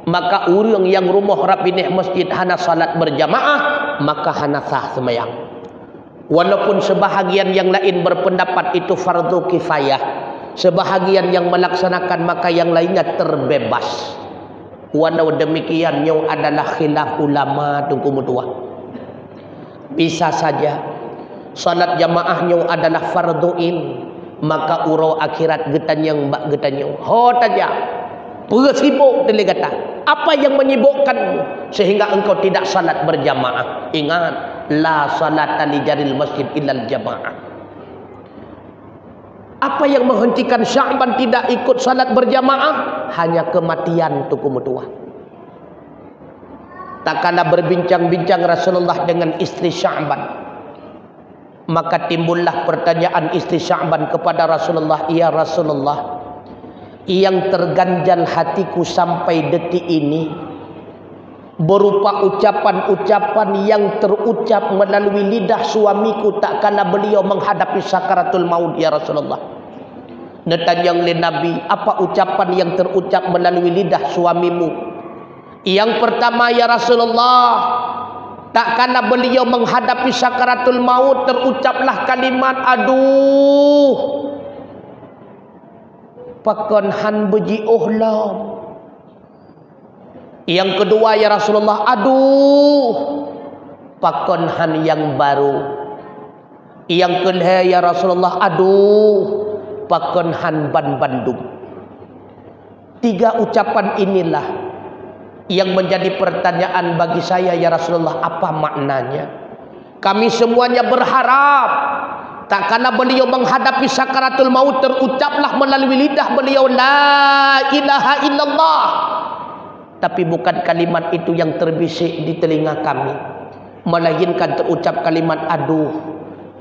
Maka orang yang rumah rapinih masjid hana salat berjamaah, maka hana sah sembahyang. Walaupun sebahagian yang lain berpendapat itu fardhu kifayah, sebahagian yang melaksanakan maka yang lainnya terbebas. Walau demikian yang adalah khilaf ulama tunggu mutua. Bisa saja salat jamaahnya adalah fardhu'in, maka urau akhirat getanyang bak getanyang ho taja bersibuk delegata. Apa yang menyibukkanmu sehingga engkau tidak salat berjamaah? Ingat, la salata li jaril masjid illal jamaah. Apa yang menghentikan Sya'ban tidak ikut salat berjamaah? Hanya kematian tu kumutua. Tak kala berbincang-bincang Rasulullah dengan istri Sya'ban, maka timbullah pertanyaan istri Sya'ban kepada Rasulullah, ya Rasulullah, yang terganjal hatiku sampai detik ini berupa ucapan-ucapan yang terucap melalui lidah suamiku tak kala beliau menghadapi sakaratul maut ya Rasulullah. Netanyang li Nabi, apa ucapan yang terucap melalui lidah suamimu? Yang pertama ya Rasulullah, tak kala beliau menghadapi sakaratul maut terucaplah kalimat, aduh pakon han beji ohlam. Yang kedua ya Rasulullah, aduh pakon han yang baru. Yang kedua ya Rasulullah, aduh pakon han ban Bandung. Tiga ucapan inilah yang menjadi pertanyaan bagi saya ya Rasulullah, apa maknanya? Kami semuanya berharap tak kala beliau menghadapi sakaratul maut terucaplah melalui lidah beliau la ilaha illallah. Tapi bukan kalimat itu yang terbisik di telinga kami, melainkan terucap kalimat aduh,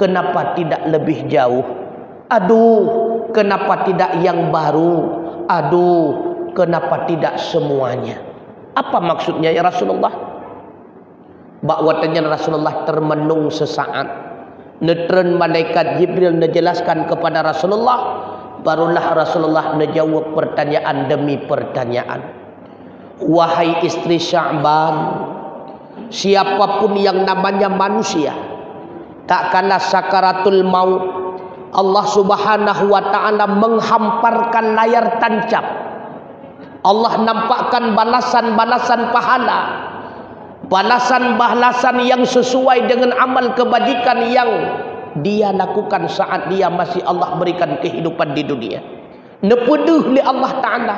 kenapa tidak lebih jauh? Aduh, kenapa tidak yang baru? Aduh, kenapa tidak semuanya? Apa maksudnya ya Rasulullah? Bahwatanya Rasulullah termenung sesaat. Netren malaikat Jibril menjelaskan kepada Rasulullah, barulah Rasulullah menjawab pertanyaan demi pertanyaan. Wahai istri Sya'ban, siapapun yang namanya manusia, tak kala sakaratul maut Allah Subhanahu wa taala menghamparkan layar tancap. Allah nampakkan balasan-balasan pahala, balasan-balasan yang sesuai dengan amal kebajikan yang dia lakukan saat dia masih Allah berikan kehidupan di dunia. Nepeduh li Allah Ta'ala,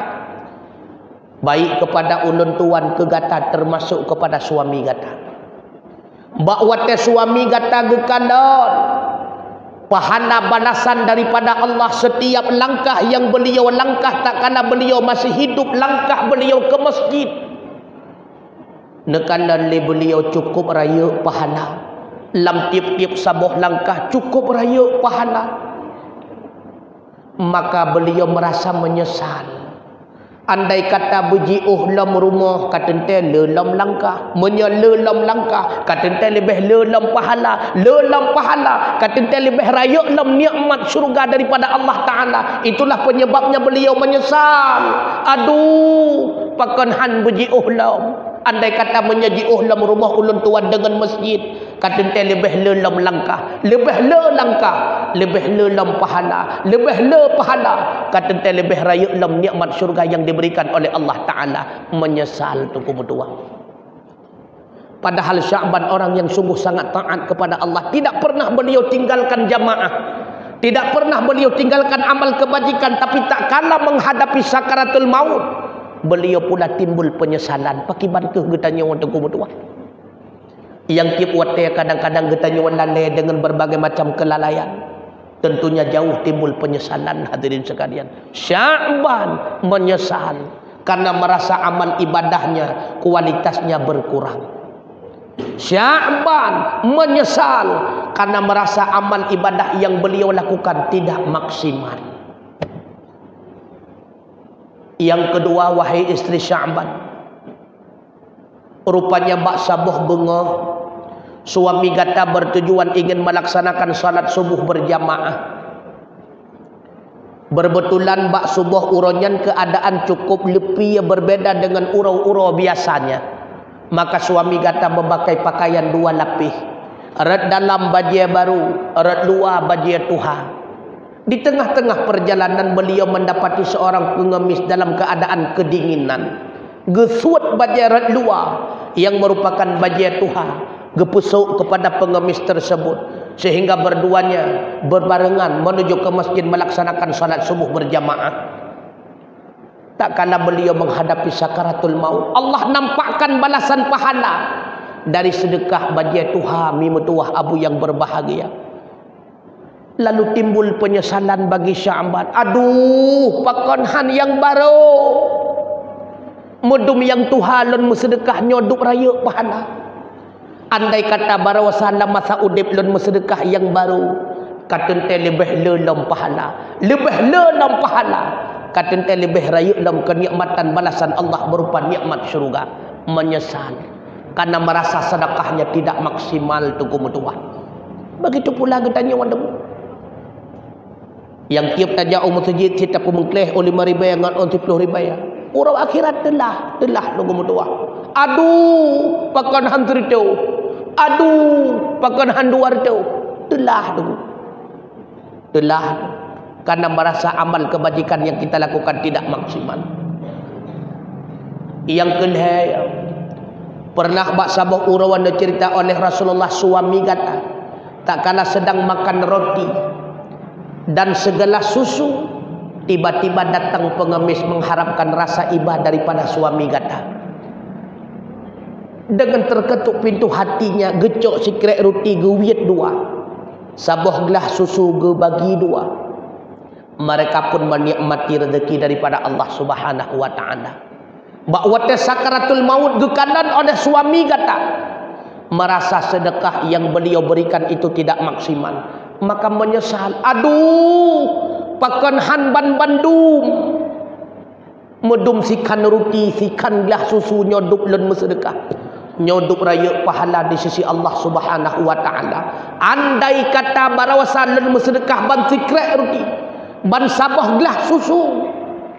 baik kepada ulun tuan kegata termasuk kepada suami gata. Bakwate suami gata gekandon pahala balasan daripada Allah setiap langkah yang beliau langkah tak kala beliau masih hidup, langkah beliau ke masjid. Nekanan le beliau cukup raya pahala. Lam tiap-tiap sabuh langkah cukup raya pahala. Maka beliau merasa menyesal. Andai kata beji lam rumah katente lelam langkah, lelam langkah katente lebih lelam pahala katente lebih raya lam nikmat syurga daripada Allah Taala. Itulah penyebabnya beliau menyesal. Aduh, pakan han beji lam. Andai kata menyaji lam rumah ulun tuan dengan masjid, katente lebih lelam langkah, lebih lelam pahala, katente lebih raya lam nikmat syurga yang diberikan oleh Allah Ta'ala. Menyesal tu kumudua. Padahal Sya'ban orang yang sungguh sangat taat kepada Allah. Tidak pernah beliau tinggalkan jamaah, tidak pernah beliau tinggalkan amal kebajikan. Tapi tak kala menghadapi sakaratul maut, beliau pula timbul penyesalan. Pakiban ke getanya orang tu kumudua. Yang tiap waktu kadang-kadang getanya orang lalai dengan berbagai macam kelalaian. Tentunya jauh timbul penyesalan, hadirin sekalian. Sya'ban menyesal karena merasa amal ibadahnya kualitasnya berkurang. Sya'ban menyesal karena merasa amal ibadah yang beliau lakukan tidak maksimal. Yang kedua, wahai istri Sya'ban, rupanya bak sabuh bunga suami kata bertujuan ingin melaksanakan salat subuh berjamaah. Berbetulan bak subuh uronyan keadaan cukup lebih berbeda dengan urau-urau biasanya. Maka suami kata memakai pakaian dua lapis. Erat dalam baju baru, erat luar baju tuha. Di tengah-tengah perjalanan beliau mendapati seorang pengemis dalam keadaan kedinginan. Gesut baju erat luar yang merupakan baju tuha. Gepusuk kepada pengemis tersebut sehingga berduanya berbarengan menuju ke masjid melaksanakan salat subuh berjamaah. Tak kala beliau menghadapi sakaratul maut, Allah nampakkan balasan pahala dari sedekah baju tuha mimutuah abu yang berbahagia. Lalu timbul penyesalan bagi Sya'ban. Aduh, pakonhan yang baru mudum yang tuha lon musedekah nyoduk raya pahala. Andai kata barawasala masa udip lon musedekah yang baru, katente lebih lelam pahala, katente lebih raya dalam kenikmatan balasan Allah berupa nikmat syurga. Menyesal karena merasa sedekahnya tidak maksimal tu kumutuah. Begitu pula getanya wandamu yang tiap tajak masjid kita pemengkleh oleh 5 ribu dengan 10 ribu. Urau akhirat telah nunggu mutua. Aduh, pakan hantu itu. Aduh, pakan handuar itu. Telah nunggu. Telah karena merasa amal kebajikan yang kita lakukan tidak maksimal. Yang kedua, pernah bak sabah urawan cerita oleh Rasulullah suami kata, tak kala sedang makan roti dan segelas susu, tiba-tiba datang pengemis mengharapkan rasa ibah daripada suami kata. Dengan terketuk pintu hatinya, gecok sikrek roti gewiat dua, sabah gelas susu ge bagi dua. Mereka pun menikmati rezeki daripada Allah Subhanahu wa taala. Bakwate sakaratul maut gekanan oleh suami kata, merasa sedekah yang beliau berikan itu tidak maksimal, maka menyesal. Aduh, pakan hanban bandum medum sikan roti sikan gelas susu nyoduk len bersedekah, nyoduk raya pahala di sisi Allah Subhanahu wa taala. Andai kata barawasan len bersedekah ban sikrek roti ban sabah gelas susu,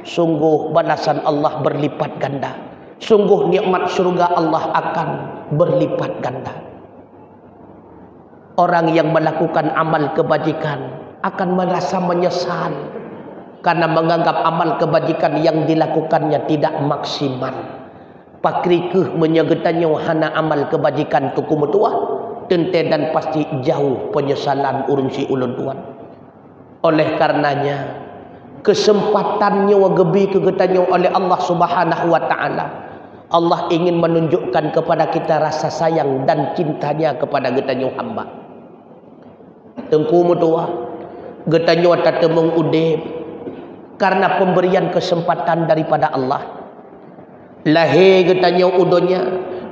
sungguh balasan Allah berlipat ganda, sungguh nikmat syurga Allah akan berlipat ganda. Orang yang melakukan amal kebajikan akan merasa menyesal karena menganggap amal kebajikan yang dilakukannya tidak maksimal. Pakrikeh menyegetannya hana amal kebajikan tu kumutuah, tente dan pasti jauh penyesalan urun si ulun tuan. Oleh karenanya kesempatannya wagebi kegetannya oleh Allah Subhanahu wa taala. Allah ingin menunjukkan kepada kita rasa sayang dan cintanya kepada getanyo hamba. Tengku mutua getanyo tatemung udip karena pemberian kesempatan daripada Allah. Lahir getanyo udonya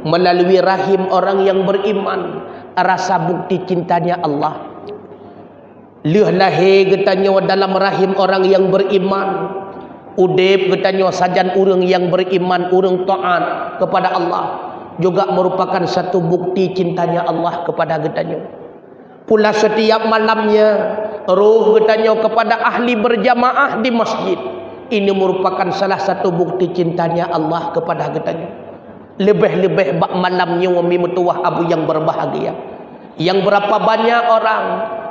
melalui rahim orang yang beriman, rasa bukti cintanya Allah. Lih lahir getanyo dalam rahim orang yang beriman, Udip katanya sajan orang yang beriman, orang taat kepada Allah juga merupakan satu bukti cintanya Allah kepada katanya. Pula setiap malamnya roh katanya kepada ahli berjamaah di masjid. Ini merupakan salah satu bukti cintanya Allah kepada katanya. Lebih-lebih bak malamnya wami metuah abu yang berbahagia. Yang berapa banyak orang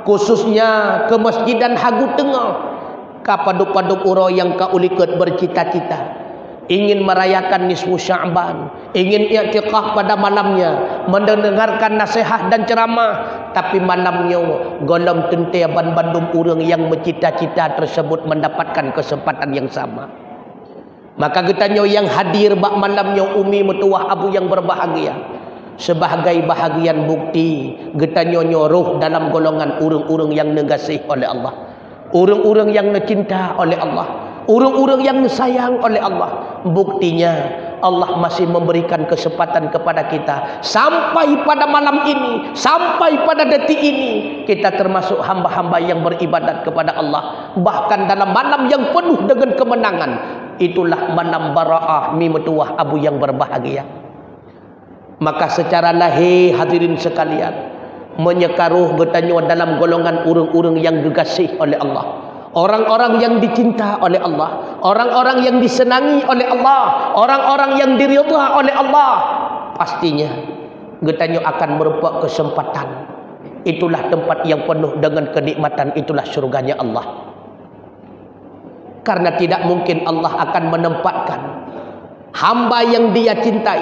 khususnya ke masjid dan hagu tengah kapaduk-paduk uro yang kaulikat bercita-cita ingin merayakan nisfu Sya'ban, ingin i'tikaf pada malamnya, mendengarkan nasihat dan ceramah, tapi malamnya golong tentiaban bandung urang yang bercita-cita tersebut mendapatkan kesempatan yang sama. Maka getanya yang hadir bak malamnya umi metuah abu yang berbahagia sebagai bahagian bukti getanya roh dalam golongan urang-urang yang negasih oleh Allah, urang-urang yang dicinta oleh Allah, urang-urang yang disayang oleh Allah. Buktinya Allah masih memberikan kesempatan kepada kita sampai pada malam ini, sampai pada detik ini kita termasuk hamba-hamba yang beribadat kepada Allah, bahkan dalam malam yang penuh dengan kemenangan. Itulah malam bara'ah mimetuah abu yang berbahagia. Maka secara lahir hadirin sekalian, menyekaruh bertanya dalam golongan urang-urang yang dikasihi oleh Allah, orang-orang yang dicinta oleh Allah, orang-orang yang disenangi oleh Allah, orang-orang yang diridha oleh Allah, pastinya getanya akan merupakan kesempatan. Itulah tempat yang penuh dengan kenikmatan, itulah surganya Allah. Karena tidak mungkin Allah akan menempatkan hamba yang dia cintai,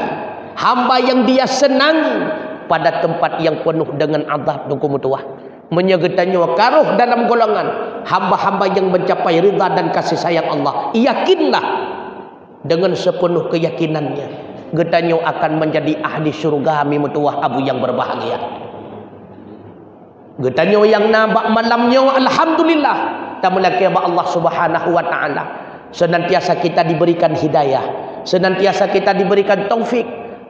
hamba yang dia senangi pada tempat yang penuh dengan azab dan kemutuah. Menyegetanya karuh dalam golongan hamba-hamba yang mencapai ridha dan kasih sayang Allah. Yakinlah dengan sepenuh keyakinannya getanya akan menjadi ahli syurga mimutuah abu yang berbahagia. Getanya yang nabak malamnya alhamdulillah tamulaki Allah Subhanahu wa taala. Senantiasa kita diberikan hidayah, senantiasa kita diberikan taufik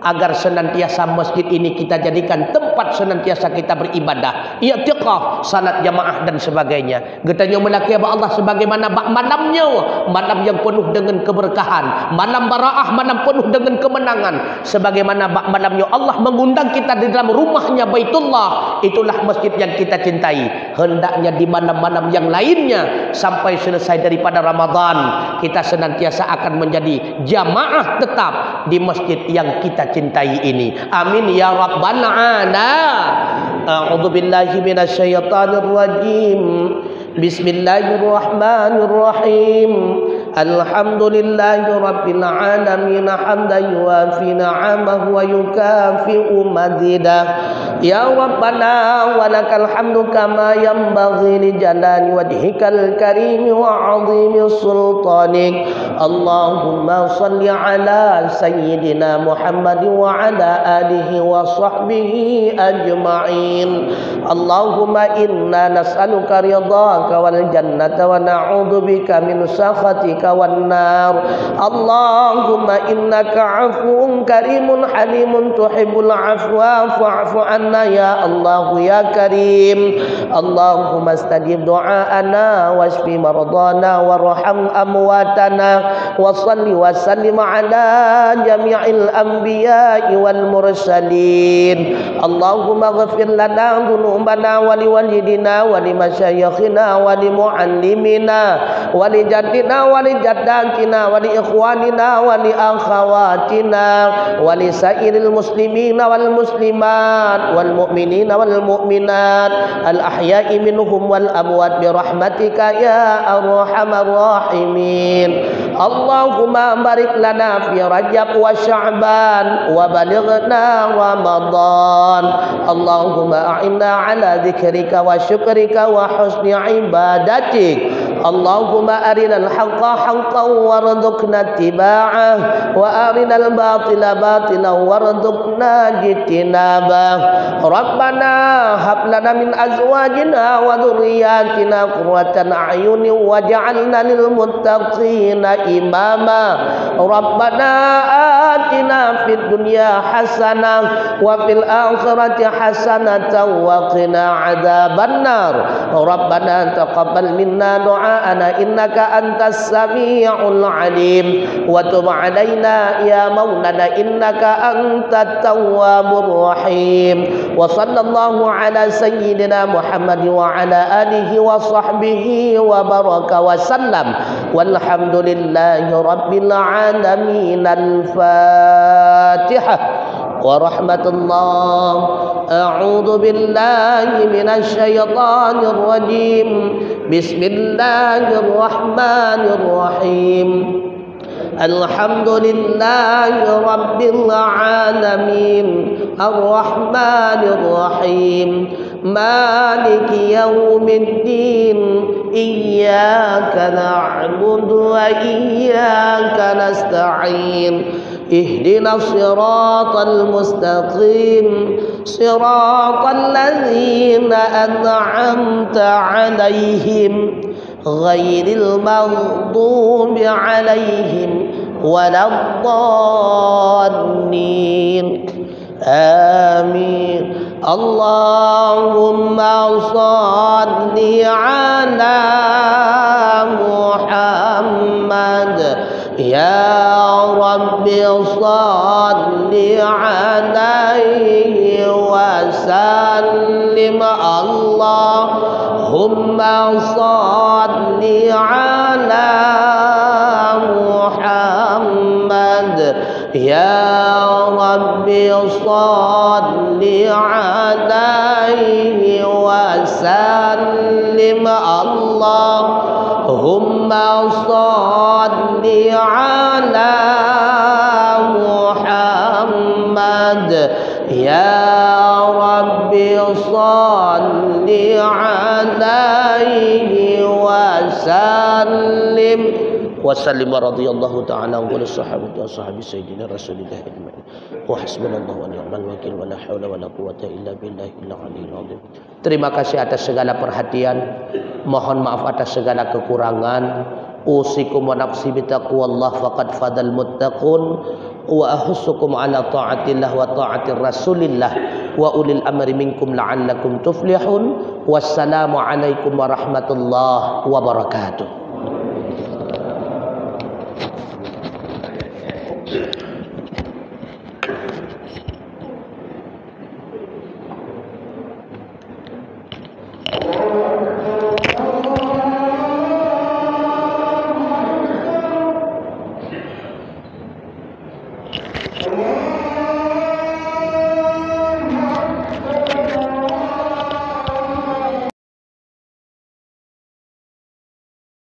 agar senantiasa masjid ini kita jadikan tempat senantiasa kita beribadah, i'tikaf, salat jamaah dan sebagainya. Getanya melaki Allah sebagaimana malamnya, malam yang penuh dengan keberkahan, malam bara'ah, malam penuh dengan kemenangan. Sebagaimana malamnya Allah mengundang kita di dalam rumahnya Baitullah, itulah masjid yang kita cintai. Hendaknya di malam-malam yang lainnya sampai selesai daripada Ramadan kita senantiasa akan menjadi jamaah tetap di masjid yang kita cintai ini. Amin ya rabbal alamin. A'udzu billahi minasyaitonir rajim. Bismillahirrahmanirrahim. Alhamdulillahi rabbil alamin hamdan yuwafi ni'amahu wa yukafi'u mazidah. Ya Rabbana wa lakal hamdu kama yanbaghi li jalali wajhikal karim wa 'azimi sultanik. Allahumma salli ala sayyidina Muhammad wa ala alihi wa sahbihi ajma'in. Allahumma inna nas'aluka ridhaka wal jannata wa na'udzu bika min sakhatika wan nar. Allahumma innaka 'afuwun karimun halimun tuhibbul 'afwa fa'fu 'anna ya Allah ya Karim. Allahumma istajib du'aana washfi mardana warham amwatana wa salli wa sallim ala jami'il anbiya'i wal mursalin. Allahumma ighfir lana dhunubana wa liwalidina wa limasyayikhina wa limuallimina wa lijaddina wa lijaddatina wa liikhwanina wa liakhawatina wa lisairil muslimina wal muslimat wal mu'minina wal mu'minat al ahya'i minhum wal amwat bi rahmatika ya arhamar rahimin. Allahumma barik lana fi Rajab wa Sya'ban wa balighna Ramadan. Allahumma a'inna ala dzikrika wa syukrika wa husni ibadatik. Allahumma arinal haqqa haqqan warzuqna ittiba'ah wa arinal batila batilan warzuqna ijtinabah. Rabbana hab lana min azwajina wa dhurriyyatina qurratan a'yunin waj'alna lil muttaqina imama. Rabbana atina fid dunya hasanah wa fil akhirati hasanatan wa qina adzabannar. Rabbana taqabbal minna du'aana innaka antas samiul alim wa tub alaina ya maulana innaka antat tawwabur rahim. Wa sallallahu ala sayyidina Muhammad wa ala alihi wa sahbihi wa baraka wa sallam. Walhamdulillahi rabbil alamin. Al-Fatihah. Wa rahmatullah. A'udzu billahi minasy syaithanir rajim. Bismillahirrahmanirrahim. Alhamdulillahi rabbil alamin. Ar-Rahmanir Rahim. Maliki yaumiddin. Iyyaka na'budu wa iyyaka nasta'in. Ihdinas siratal mustaqim. Siratal ladzina an'amta 'alaihim ghairil maghdubi 'alaihim waladdallin. Amin. Allahumma shalli ala Muhammad. Ya Rabbi shalli alaihi wa sallim. Allahumma shalli ala Muhammad. Ya Rabbi shalli alaihi wa sallim. Allahumma shalli ala Muhammad. Ya Rabbi shalli alaihi wa sallim. Wasallim wa radhiyallahu ta'ala wa sahabati wa sahabi sayyidina Rasulillah ajma'in. Wa hasbunallahu wa ni'mal wakil wa la haula wa la quwwata illa billahil aliyyil azim. Terima kasih atas segala perhatian. Mohon maaf atas segala kekurangan. Usikum wa nafsi bitaqwallah faqad fadal muttaqun. Wa ahussukum ala ta'atillah wa ta'atir rasulillah wa ulil amri minkum la'allakum tuflihun. Wassalamu alaikum warahmatullahi wabarakatuh.